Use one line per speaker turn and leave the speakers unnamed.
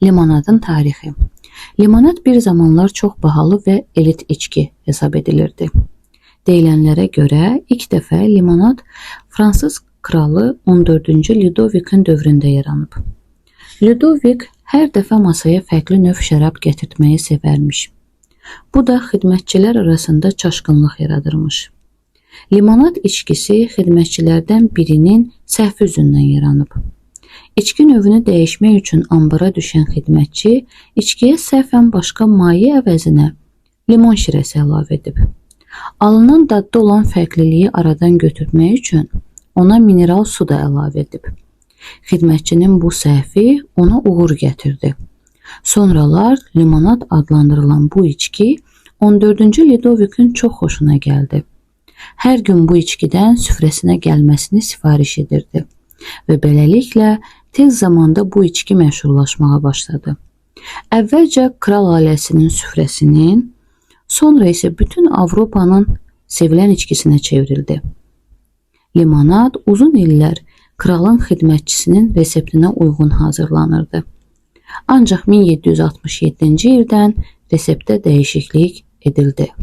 Limonadın tarixi. Limonad bir zamanlar çox bahalı və elit içki hesab edilirdi. Deyilənlərə görə ilk dəfə limonad Fransız kralı 14-cü Ludovikin dövründə yaranıb. Ludovik hər dəfə masaya fərqli növ şərab gətirtməyi sevərmiş. Bu da xidmətçilər arasında çaşqınlıq yaradırmış. Limonad içkisi xidmətçilərdən birinin səhvi üzündən yaranıb. İçki növünü dəyişmək üçün ambara düşən xidmətçi içkiyə səhvən başqa maye əvəzinə limon şirəsi əlavə edib. Alınan dadda olan fərqliliyi aradan götürmək üçün ona mineral su da əlavə edib. Xidmətçinin bu səhvi ona uğur gətirdi. Sonralar limonad adlandırılan bu içki 14-cü Ludovikin çox xoşuna gəldi. Hər gün bu içkidən süfrəsinə gəlməsini sifariş edirdi və beləliklə tez zamanda bu içki məşhurlaşmağa başladı. Əvvəlcə kral ailəsinin süfrəsinin, sonra isə bütün Avropanın sevilən içkisinə çevrildi. Limonad uzun illər kralın xidmətçisinin reseptinə uyğun hazırlanırdı. Ancaq 1767-ci ildən reseptdə dəyişiklik edildi.